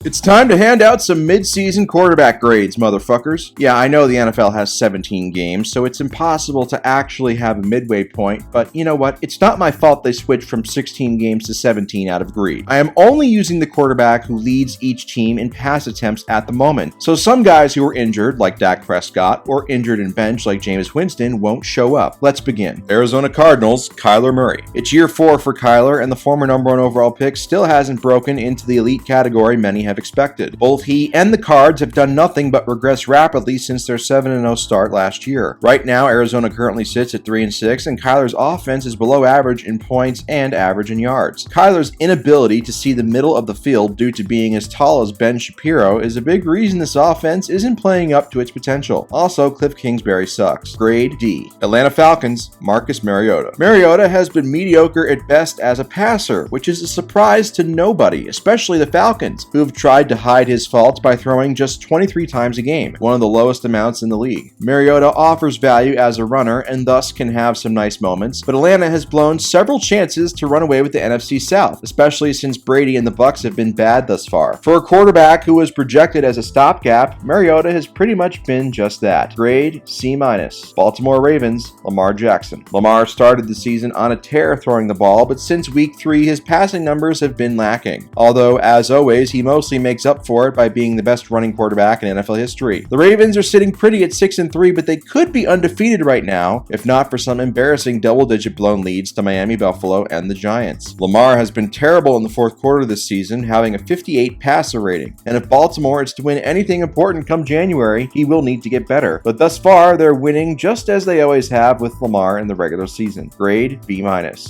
It's time to hand out some mid-season quarterback grades, motherfuckers. Yeah, I know the NFL has 17 games, so it's impossible to actually have a midway point, but you know what? It's not my fault they switched from 16 games to 17 out of greed. I am only using the quarterback who leads each team in pass attempts at the moment, so some guys who are injured, like Dak Prescott, or injured and benched, like Jameis Winston, won't show up. Let's begin. Arizona Cardinals, Kyler Murray. It's year 4 for Kyler, and the former number 1 overall pick still hasn't broken into the elite category many have expected. Both he and the Cards have done nothing but regress rapidly since their 7-0 start last year. Right now, Arizona currently sits at 3-6, and Kyler's offense is below average in points and average in yards. Kyler's inability to see the middle of the field due to being as tall as Ben Shapiro is a big reason this offense isn't playing up to its potential. Also, Cliff Kingsbury sucks. Grade D. Atlanta Falcons, Marcus Mariota. Mariota has been mediocre at best as a passer, which is a surprise to nobody, especially the Falcons, who have tried to hide his faults by throwing just 23 times a game, one of the lowest amounts in the league. Mariota offers value as a runner and thus can have some nice moments, but Atlanta has blown several chances to run away with the NFC South, especially since Brady and the Bucs have been bad thus far. For a quarterback who was projected as a stopgap, Mariota has pretty much been just that. Grade C-. Baltimore Ravens, Lamar Jackson. Lamar started the season on a tear throwing the ball, but since week 3 his passing numbers have been lacking. Although, as always, he mostly makes up for it by being the best running quarterback in NFL history. The Ravens are sitting pretty at 6-3, but they could be undefeated right now, if not for some embarrassing double-digit blown leads to Miami, Buffalo, and the Giants. Lamar has been terrible in the fourth quarter this season, having a 58 passer rating, and if Baltimore is to win anything important come January, he will need to get better. But thus far, they're winning just as they always have with Lamar in the regular season. Grade B-.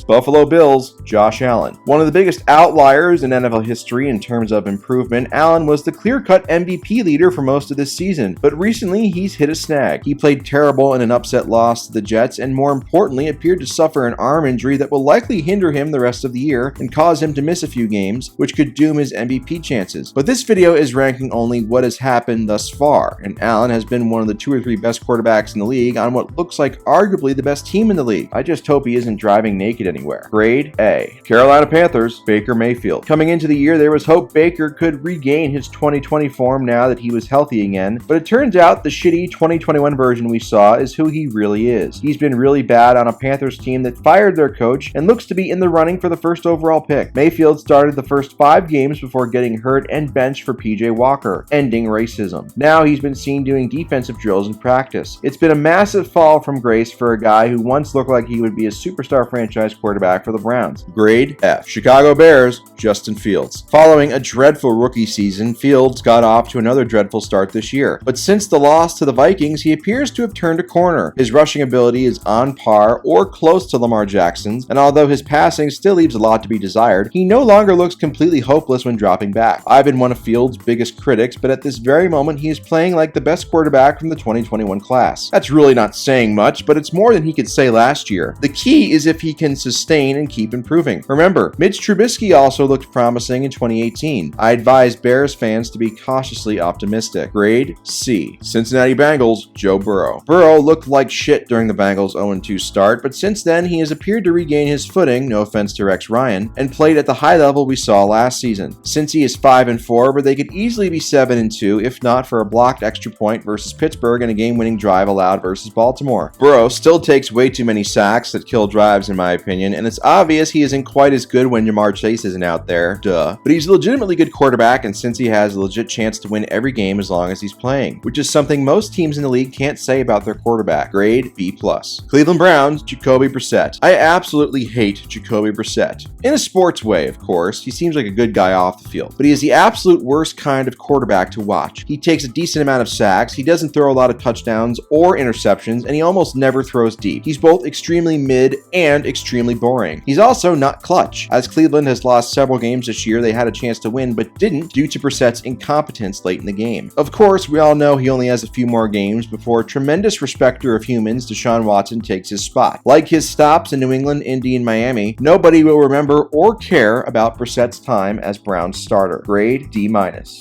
Buffalo Bills, Josh Allen. One of the biggest outliers in NFL history in terms of improvement, Allen was the clear-cut MVP leader for most of this season, but recently he's hit a snag. He played terrible in an upset loss to the Jets, and more importantly, appeared to suffer an arm injury that will likely hinder him the rest of the year and cause him to miss a few games, which could doom his MVP chances. But this video is ranking only what has happened thus far, and Allen has been one of the 2 or 3 best quarterbacks in the league on what looks like arguably the best team in the league. I just hope he isn't driving naked anywhere. Grade A. Carolina Panthers, Baker Mayfield. Coming into the year, there was hope Baker could regain his 2020 form now that he was healthy again, but it turns out the shitty 2021 version we saw is who he really is. He's been really bad on a Panthers team that fired their coach and looks to be in the running for the first overall pick. Mayfield started the first 5 games before getting hurt and benched for PJ Walker, ending racism. Now he's been seen doing defensive drills in practice. It's been a massive fall from grace for a guy who once looked like he would be a superstar franchise quarterback for the Browns. Grade F. Chicago Bears, Justin Fields. Following a dreadful rookie season, Fields got off to another dreadful start this year. But since the loss to the Vikings, he appears to have turned a corner. His rushing ability is on par or close to Lamar Jackson's, and although his passing still leaves a lot to be desired, he no longer looks completely hopeless when dropping back. I've been one of Fields' biggest critics, but at this very moment he is playing like the best quarterback from the 2021 class. That's really not saying much, but it's more than he could say last year. The key is if he can sustain and keep improving. Remember, Mitch Trubisky also looked promising in 2018. I advise Bears fans to be cautiously optimistic. Grade C. Cincinnati Bengals, Joe Burrow. Burrow looked like shit during the Bengals 0-2 start, but since then he has appeared to regain his footing, no offense to Rex Ryan, and played at the high level we saw last season. Cincy is 5-4, but they could easily be 7-2 if not for a blocked extra point versus Pittsburgh and a game-winning drive allowed versus Baltimore. Burrow still takes way too many sacks that kill drives in my opinion, and it's obvious he isn't quite as good when Jamar Chase isn't out there, duh. But he's a legitimately good quarterback, and Cincy has a legit chance to win every game as long as he's playing, which is something most teams in the league can't say about their quarterback. Grade B+. Cleveland Browns, Jacoby Brissett. I absolutely hate Jacoby Brissett. In a sports way, of course. He seems like a good guy off the field, but he is the absolute worst kind of quarterback to watch. He takes a decent amount of sacks, he doesn't throw a lot of touchdowns or interceptions, and he almost never throws deep. He's both extremely mid and extremely boring. He's also not clutch. As Cleveland has lost several games this year they had a chance to win but didn't due to Brissett's incompetence late in the game. Of course, we all know he only has a few more games before tremendous respecter of humans Deshaun Watson takes his spot. Like his stops in New England, Indy, and Miami, nobody will remember or care about Brissett's time as Browns starter. Grade D-.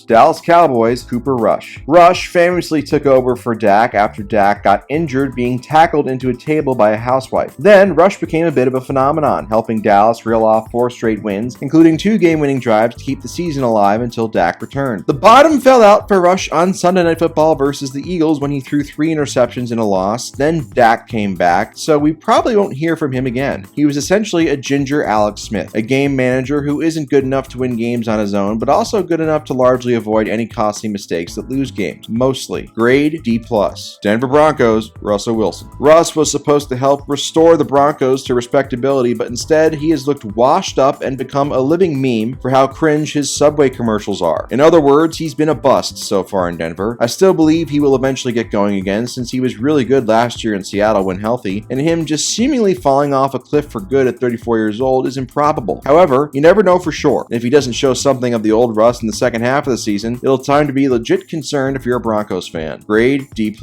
Dallas Cowboys, Cooper Rush. Rush famously took over for Dak after Dak got injured being tackled into a table by a housewife. Then Rush became a bit of a phenomenon, helping Dallas reel off 4 straight wins, including 2 game-winning drives to keep the season alive until Dak returned. The bottom fell out for Rush on Sunday Night Football versus the Eagles when he threw 3 interceptions in a loss. Then Dak came back, so we probably won't hear from him again. He was essentially a ginger Alex Smith, a game manager who isn't good enough to win games on his own, but also good enough to largely avoid any costly mistakes that lose games. Mostly. Grade D+. Denver Broncos, Russell Wilson. Russ was supposed to help restore the Broncos to respectability, but instead he has looked washed up and become a living meme for how cringe his Subway commercials are. In other words, he's been a bust so far in Denver. I still believe he will eventually get going again since he was really good last year in Seattle when healthy, and him just seemingly falling off a cliff for good at 34 years old is improbable. However, you never know for sure. If he doesn't show something of the old Russ in the second half of the season, it'll time to be legit concerned if you're a Broncos fan. Grade D+.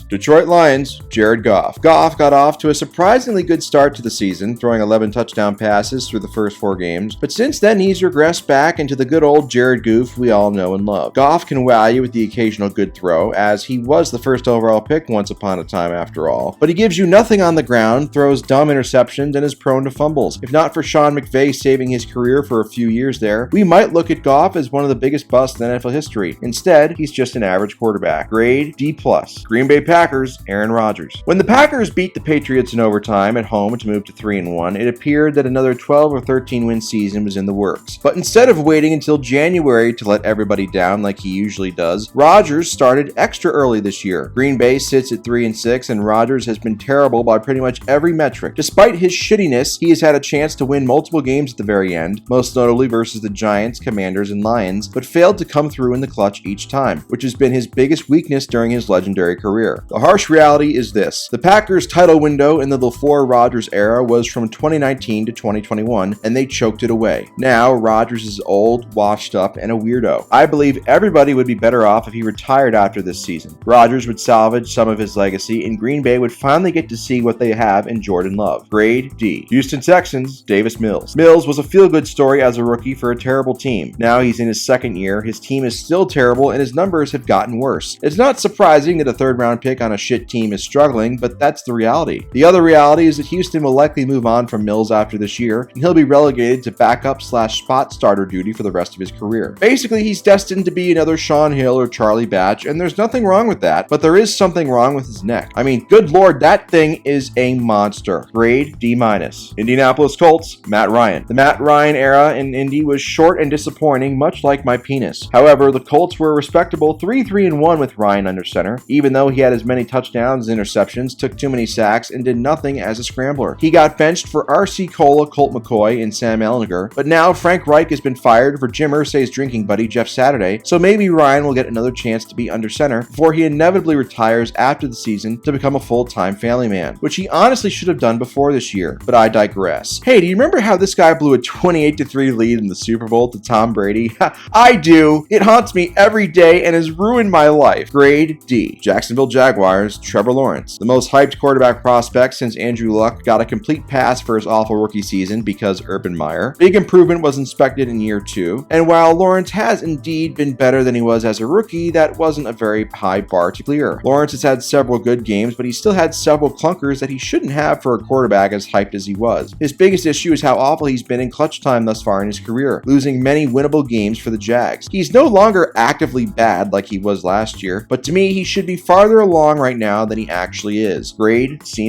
Detroit Lions, Jared Goff. Goff got off to a surprisingly good start to the season, throwing 11 touchdown passes through the first 4 games, but since then he's regressed back into the good old Jared Goof we all know and love. Goff can wow you with the occasional good throw, as he was the first overall pick once upon a time after all, but he gives you nothing on the ground, throws dumb interceptions, and is prone to fumbles. If not for Sean McVay saving his career for a few years there, we might look at Goff as one of the biggest busts in NFL history. Instead, he's just an average quarterback. Grade D+. Green Bay Packers, Aaron Rodgers. When the Packers beat the Patriots in overtime at home to move to 3-1, it appeared that another 12 or 13 win season was in the works. But instead of waiting until January to let everybody down like he usually does, Rodgers started extra early this year. Green Bay sits at 3-6, and Rodgers has been terrible by pretty much every metric. Despite his shittiness, he has had a chance to win multiple games at the very end, most notably versus the Giants, Commanders, and Lions, but failed to come through in the clutch each time, which has been his biggest weakness during his legendary career. The harsh reality is this: the Packers' title window in the LaFleur Rodgers era was from 2019 to 2021, and they choked it away. Now, Rodgers is old, washed up, and a weirdo. I believe everybody would be better off if he retired after this season. Rodgers would salvage some of his legacy, and Green Bay would finally get to see what they have in Jordan Love. Grade D. Houston Texans, Davis Mills. Mills was a feel-good story as a rookie for a terrible team. Now he's in his second year, his team is still terrible, and his numbers have gotten worse. It's not surprising that a third-round pick on a shit team is struggling, but that's the reality. The other reality is that Houston will likely move on from Mills after this year, and he'll be relegated to backup/spot starter duty for the rest of his career. Basically, he's destined to be another Sean Hill or Charlie Batch, and there's nothing wrong with that, but there is something wrong with his neck. I mean, good lord, that thing is a monster. Grade D-. Indianapolis Colts, Matt Ryan. The Matt Ryan era in Indy was short and disappointing, much like my penis. However, the Colts were a respectable 3-3-1 with Ryan under center, even though he had as many touchdowns as interceptions, took too many sacks, and did nothing as a scrambler. He got benched for R.C. Cola, Colt McCoy, and Sam Ellinger, but now Frank Reich has been fired for Jim Irsay's drinking buddy Jeff Saturday, so maybe Ryan will get another chance to be under center before he inevitably retires after the season to become a full-time family man, which he honestly should have done before this year, but I digress. Hey, do you remember how this guy blew a 28-3 lead in the Super Bowl to Tom Brady? I do. It haunts me every day and has ruined my life. Grade D. Jacksonville Jaguars, Trevor Lawrence. The most hyped quarterback prospect since Andrew Luck got a complete pass for his awful rookie season because Urban Meyer. Big improvement was inspected in year 2, and while Lawrence has indeed been better than he was as a rookie, that wasn't a very high bar to clear. Lawrence has had several good games, but he still had several clunkers that he shouldn't have for a quarterback as hyped as he was. His biggest issue is how awful he's been in clutch time thus far in his career, losing many winnable games for the Jags. He's no longer actively bad like he was last year, but to me, he should be farther along right now than he actually is. Grade C-.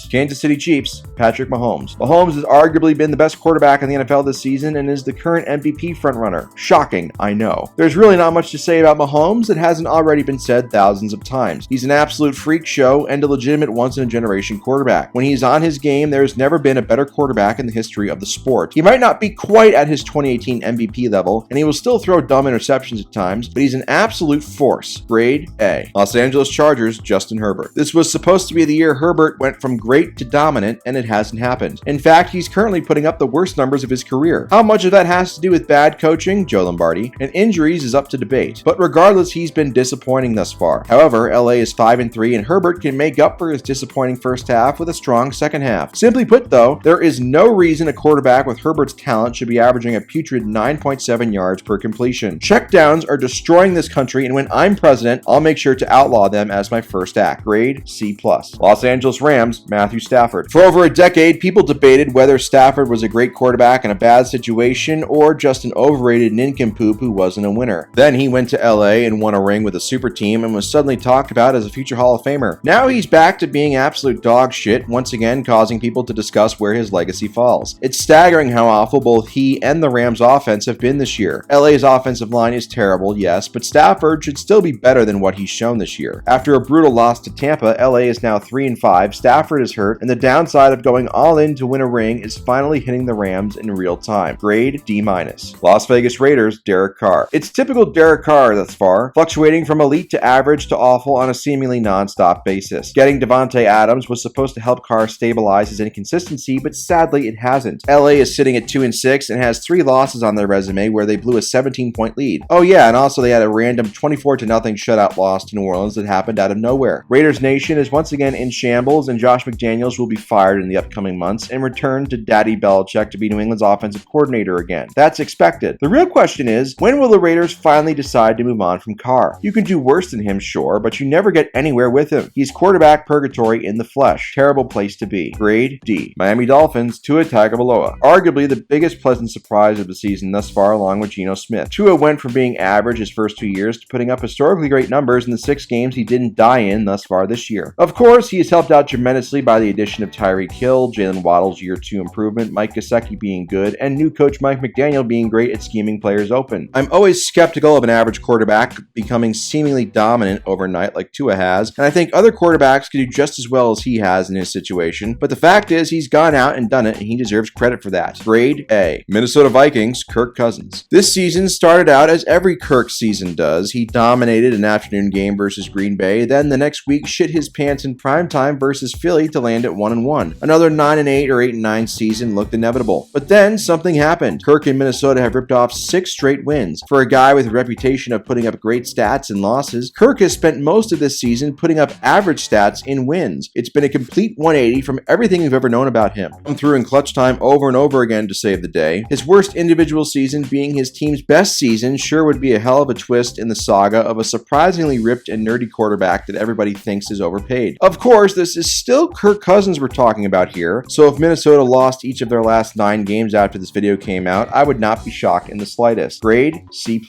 Kansas City Chiefs, Patrick Mahomes. Mahomes has arguably been the best quarterback in the NFL this season and is the current MVP frontrunner. Shocking, I know. There's really not much to say about Mahomes that hasn't already been said thousands of times. He's an absolute freak show and a legitimate once-in-a-generation quarterback. When he's on his game, there's never been a better quarterback in the history of the sport. He might not be quite at his 2018 MVP level, and he will still throw dumb interceptions at times, but he's an absolute force. Grade A. Los Angeles Chargers, Justin Herbert. This was supposed to be the year Herbert went from great to dominant, and it hasn't happened. In fact, he's currently putting up the worst numbers of his career. How much of that has to do with bad coaching? Joe Lombardi. And injuries is up to debate. But regardless, he's been disappointing thus far. However, LA is 5-3, and Herbert can make up for his disappointing first half with a strong second half. Simply put, though, there is no reason a quarterback with Herbert's talent should be averaging a putrid 9.7 yards per completion. Checkdowns are destroying this country, and when I'm president, I'll make sure to outlaw them as my first act. Grade C+. Los Angeles Rams, Matthew Stafford. For over a decade, people debated whether Stafford was a great quarterback in a bad situation or just an overrated and nincompoop who wasn't a winner. Then he went to LA and won a ring with a super team and was suddenly talked about as a future Hall of Famer. Now he's back to being absolute dog shit, once again causing people to discuss where his legacy falls. It's staggering how awful both he and the Rams' offense have been this year. LA's offensive line is terrible, yes, but Stafford should still be better than what he's shown this year. After a brutal loss to Tampa, LA is now 3-5, Stafford is hurt, and the downside of going all in to win a ring is finally hitting the Rams in real time. Grade D-. Las Vegas Raiders, Derek Carr. It's typical Derek Carr thus far, fluctuating from elite to average to awful on a seemingly non-stop basis. Getting Devontae Adams was supposed to help Carr stabilize his inconsistency, but sadly it hasn't. LA is sitting at 2-6 and has 3 losses on their resume where they blew a 17-point lead. Oh yeah, and also they had a random 24-0 shutout loss to New Orleans that happened out of nowhere. Raiders Nation is once again in shambles, and Josh McDaniels will be fired in the upcoming months and return to Daddy Belichick to be New England's offensive coordinator again. That's expected. The real question is, when will the Raiders finally decide to move on from Carr? You can do worse than him, sure, but you never get anywhere with him. He's quarterback purgatory in the flesh. Terrible place to be. Grade D. Miami Dolphins, Tua Tagovailoa. Arguably the biggest pleasant surprise of the season thus far, along with Geno Smith. Tua went from being average his first 2 years to putting up historically great numbers in the 6 games he didn't die in thus far this year. Of course, he is helped out tremendously by the addition of Tyreek Hill, Jalen Waddle's year 2 improvement, Mike Gesicki being good, and new coach Mike McDaniel being great at scheming players open. I'm always skeptical of an average quarterback becoming seemingly dominant overnight like Tua has, and I think other quarterbacks could do just as well as he has in his situation, but the fact is he's gone out and done it, and he deserves credit for that. Grade A. Minnesota Vikings, Kirk Cousins. This season started out as every Kirk season does. He dominated an afternoon game versus Green Bay, then the next week shit his pants in primetime versus Philly to land at 1-1. Another 9-8 or 8-9 season looked inevitable. But then something happened. Kirk and Minnesota have ripped off 6 straight wins. For a guy with a reputation of putting up great stats in losses, Kirk has spent most of this season putting up average stats in wins. It's been a complete 180 from everything we've ever known about him. Come through in clutch time over and over again to save the day. His worst individual season being his team's best season sure would be a hell of a twist in the saga of a surprisingly ripped and nerdy quarterback that everybody thinks is overpaid. Of course, this is still Kirk Cousins we're talking about here, so if Minnesota lost each of their last 9 games after this video came out, I would not be shocked in the slightest. Grade C+.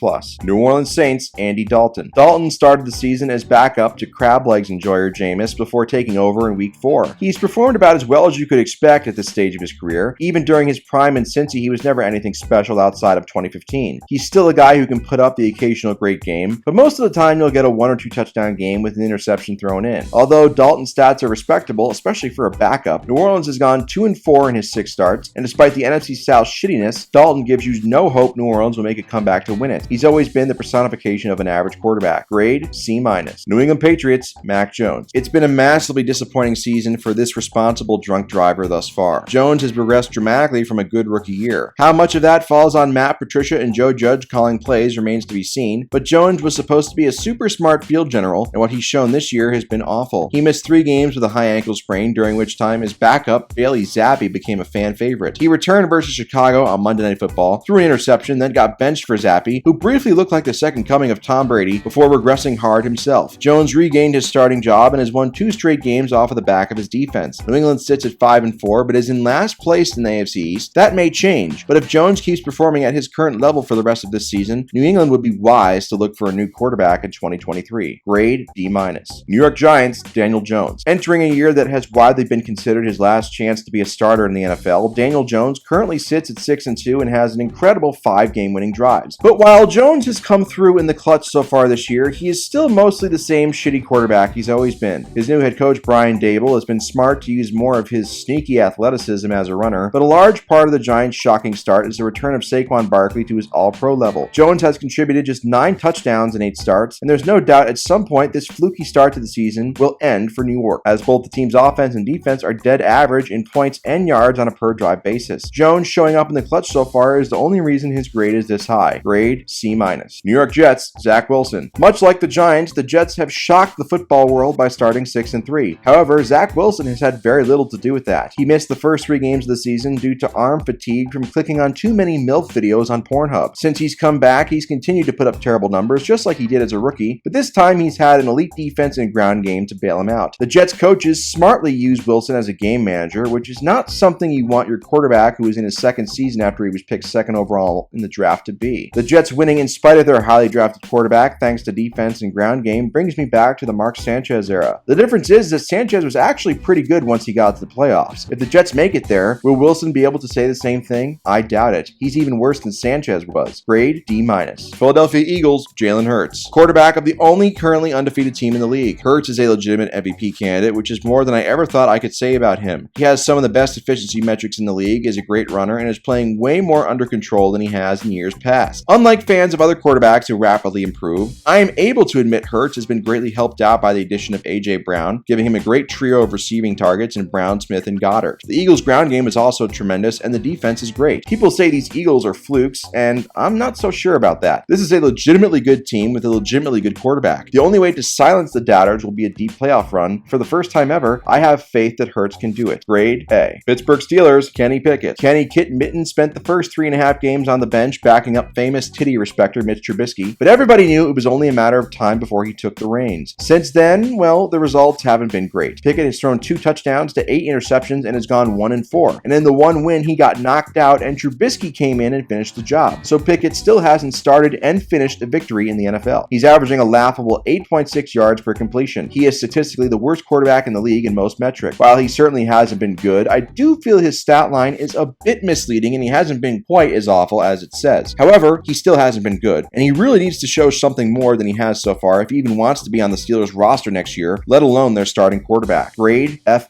New Orleans Saints, Andy Dalton. Dalton started the season as backup to crab legs enjoyer Jameis before taking over in week 4. He's performed about as well as you could expect at this stage of his career. Even during his prime in Cincy, he was never anything special outside of 2015. He's still a guy who can put up the occasional great game, but most of the time you'll get a 1 or 2 touchdown game with an interception thrown in. Although Dalton's stats are respectable, especially for a backup, New Orleans has gone 2-4 in his 6 starts, and despite the NFC South shittiness, Dalton gives you no hope New Orleans will make a comeback to win it. He's always been the personification of an average quarterback. Grade C-. New England Patriots, Mac Jones. It's been a massively disappointing season for this responsible drunk driver thus far. Jones has progressed dramatically from a good rookie year. How much of that falls on Matt Patricia and Joe Judge calling plays remains to be seen, but Jones was supposed to be a super smart field general, and what he's shown this year has been awful. He missed 3 games with a high ankle sprain, during which time his backup, Bailey Zappi, became a fan favorite. He returned versus Chicago on Monday Night Football, threw an interception, then got benched for Zappi, who briefly looked like the second coming of Tom Brady before regressing hard himself. Jones regained his starting job and has won 2 straight games off of the back of his defense. New England sits at 5-4, but is in last place in the AFC East. That may change, but if Jones keeps performing at his current level for the rest of this season, New England would be wise to look for a new quarterback in 2023. Grade D-. New York Giants, Daniel Jones. Entering a year that has widely been considered his last chance to be a starter in the NFL, Daniel Jones currently sits at 6-2 and has an incredible 5 game-winning drives. But while Jones has come through in the clutch so far this year, he is still mostly the same shitty quarterback he's always been. His new head coach, Brian Daboll, has been smart to use more of his sneaky athleticism as a runner, but a large part of the Giants' shocking start is the return of Saquon Barkley to his all-pro level. Jones has contributed just 9 touchdowns in 8 starts, and there's no doubt at some point this fluky start to the season will end for New York, as both the team's offense and defense are dead average in points and yards on a per-drive basis. Jones showing up in the clutch so far is the only reason his grade is this high. Grade C-. New York Jets, Zach Wilson. Much like the Giants, the Jets have shocked the football world by starting 6-3. However, Zach Wilson has had very little to do with that. He missed the first 3 games of the season due to arm fatigue from clicking on too many MILF videos on Pornhub. Since he's come back, he's continued to put up terrible numbers, just like he did as a rookie, but this time he's had an elite defense and ground game to bail him out. The Jets coaches smartly use Wilson as a game manager, which is not something you want your quarterback who is in his 2nd season after he was picked 2nd overall in the draft draft to be. The Jets winning in spite of their highly drafted quarterback thanks to defense and ground game brings me back to the Mark Sanchez era. The difference is that Sanchez was actually pretty good once he got to the playoffs. If the Jets make it there, will Wilson be able to say the same thing? I doubt it. He's even worse than Sanchez was. Grade D-. Philadelphia Eagles, Jalen Hurts. Quarterback of the only currently undefeated team in the league. Hurts is a legitimate MVP candidate, which is more than I ever thought I could say about him. He has some of the best efficiency metrics in the league, is a great runner, and is playing way more under control than he has in years past. Unlike fans of other quarterbacks who rapidly improve, I am able to admit Hurts has been greatly helped out by the addition of A.J. Brown, giving him a great trio of receiving targets in Brown, Smith, and Goddard. The Eagles' ground game is also tremendous, and the defense is great. People say these Eagles are flukes, and I'm not so sure about that. This is a legitimately good team with a legitimately good quarterback. The only way to silence the doubters will be a deep playoff run. For the first time ever, I have faith that Hurts can do it. Grade A. Pittsburgh Steelers, Kenny Pickett. Kenny Kit Mitten spent the first 3.5 games on the bench backing up famous titty respecter Mitch Trubisky, but everybody knew it was only a matter of time before he took the reins. Since then, well, the results haven't been great. Pickett has thrown 2 touchdowns to 8 interceptions and has gone 1-4. And in the one win, he got knocked out and Trubisky came in and finished the job. So Pickett still hasn't started and finished a victory in the NFL. He's averaging a laughable 8.6 yards per completion. He is statistically the worst quarterback in the league in most metrics. While he certainly hasn't been good, I do feel his stat line is a bit misleading and he hasn't been quite as awful as it says. However, he still hasn't been good, and he really needs to show something more than he has so far if he even wants to be on the Steelers roster next year, let alone their starting quarterback. Grade F+,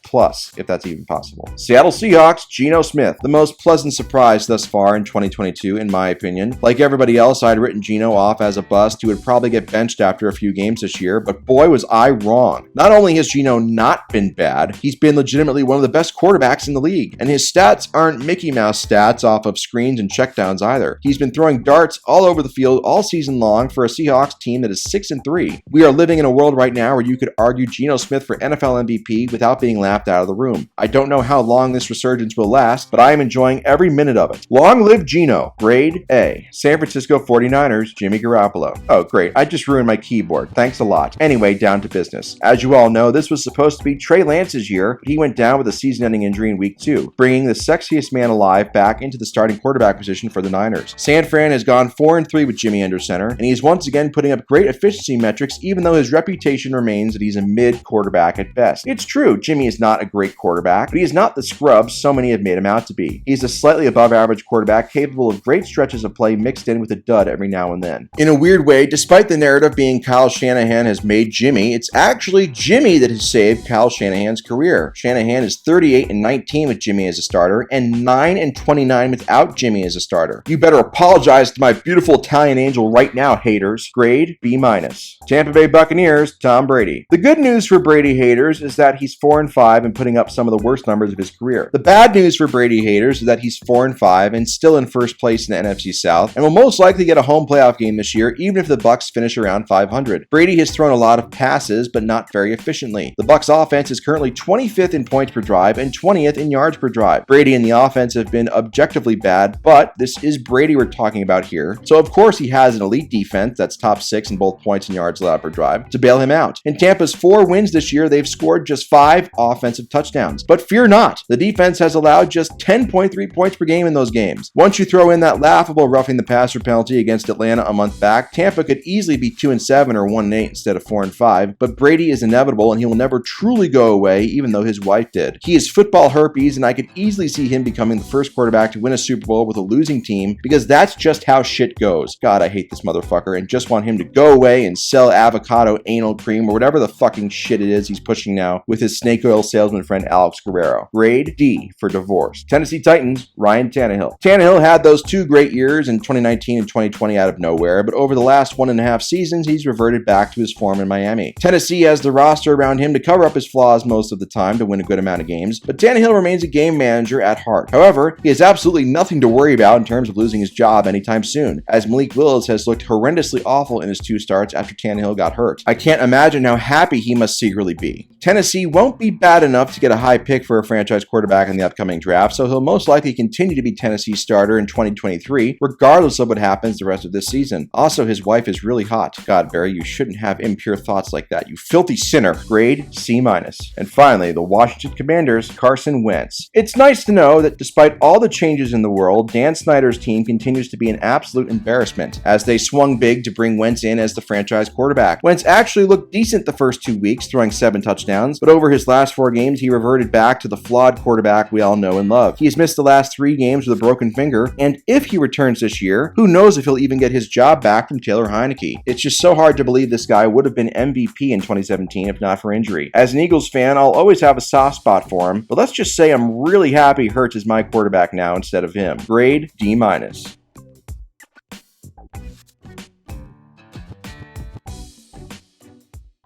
if that's even possible. Seattle Seahawks, Geno Smith. The most pleasant surprise thus far in 2022, in my opinion. Like everybody else, I'd written Geno off as a bust who would probably get benched after a few games this year, but boy was I wrong. Not only has Geno not been bad, he's been legitimately one of the best quarterbacks in the league, and his stats aren't Mickey Mouse stats off of screens and checkdowns either. He's been throwing darts all over the field all season long for a Seahawks team that is 6-3. We are living in a world right now where you could argue Geno Smith for NFL MVP without being laughed out of the room. I don't know how long this resurgence will last, but I am enjoying every minute of it. Long live Geno. Grade A. San Francisco 49ers, Jimmy Garoppolo. Oh, great. I just ruined my keyboard. Thanks a lot. Anyway, down to business. As you all know, this was supposed to be Trey Lance's year, but he went down with a season-ending injury in week 2, bringing the sexiest man alive back into the starting quarterback position for the Niners. San Fran has gone 4-3 with Jimmy under center, and he's once again putting up great efficiency metrics even though his reputation remains that he's a mid-quarterback at best. It's true, Jimmy is not a great quarterback, but he is not the scrub so many have made him out to be. He's a slightly above-average quarterback capable of great stretches of play mixed in with a dud every now and then. In a weird way, despite the narrative being Kyle Shanahan has made Jimmy, it's actually Jimmy that has saved Kyle Shanahan's career. Shanahan is 38-19 with Jimmy as a starter and 9-29 without Jimmy as a starter. You better apologize to my beautiful Italian angel right now, haters. Grade B-. Tampa Bay Buccaneers, Tom Brady. The good news for Brady haters is that he's 4-5 and putting up some of the worst numbers of his career. The bad news for Brady haters is that he's 4-5 and still in first place in the NFC South and will most likely get a home playoff game this year even if the Bucs finish around 500. Brady has thrown a lot of passes but not very efficiently. The Bucs offense is currently 25th in points per drive and 20th in yards per drive. Brady and the offense have been objectively bad, but this is Brady we're talking about here. So of course he has an elite defense that's top 6 in both points and yards allowed per drive to bail him out. In Tampa's 4 wins this year, they've scored just 5 offensive touchdowns. But fear not, the defense has allowed just 10.3 points per game in those games. Once you throw in that laughable roughing the passer penalty against Atlanta a month back, Tampa could easily be 2-7 or 1-8 instead of 4-5, but Brady is inevitable and he will never truly go away even though his wife did. He is football herpes and I could easily see him becoming the first quarterback to win a Super Bowl with a losing team because that's just how shit goes. God, I hate this motherfucker and just want him to go away and sell avocado anal cream or whatever the fucking shit it is he's pushing now with his snake oil salesman friend Alex Guerrero. Grade D for divorce. Tennessee Titans, Ryan Tannehill. Tannehill had those 2 great years in 2019 and 2020 out of nowhere, but over the last 1.5 seasons, he's reverted back to his form in Miami. Tennessee has the roster around him to cover up his flaws most of the time to win a good amount of games, but Tannehill remains a game manager at heart. However, he has absolutely nothing to worry about in terms of losing his job anytime soon, as Malik Willis has looked horrendously awful in his 2 starts after Tannehill got hurt. I can't imagine how happy he must secretly be. Tennessee won't be bad enough to get a high pick for a franchise quarterback in the upcoming draft, so he'll most likely continue to be Tennessee's starter in 2023, regardless of what happens the rest of this season. Also, his wife is really hot. God, Barry, you shouldn't have impure thoughts like that, you filthy sinner. Grade C-. And finally, the Washington Commanders, Carson Wentz. It's nice to know that despite all the changes in the world, Dan Snyder's team continues continues to be an absolute embarrassment, as they swung big to bring Wentz in as the franchise quarterback. Wentz actually looked decent the first 2 weeks, throwing 7 touchdowns, but over his last 4 games, he reverted back to the flawed quarterback we all know and love. He's missed the last 3 games with a broken finger, and if he returns this year, who knows if he'll even get his job back from Taylor Heineke. It's just so hard to believe this guy would have been MVP in 2017 if not for injury. As an Eagles fan, I'll always have a soft spot for him, but let's just say I'm really happy Hurts is my quarterback now instead of him. Grade D-.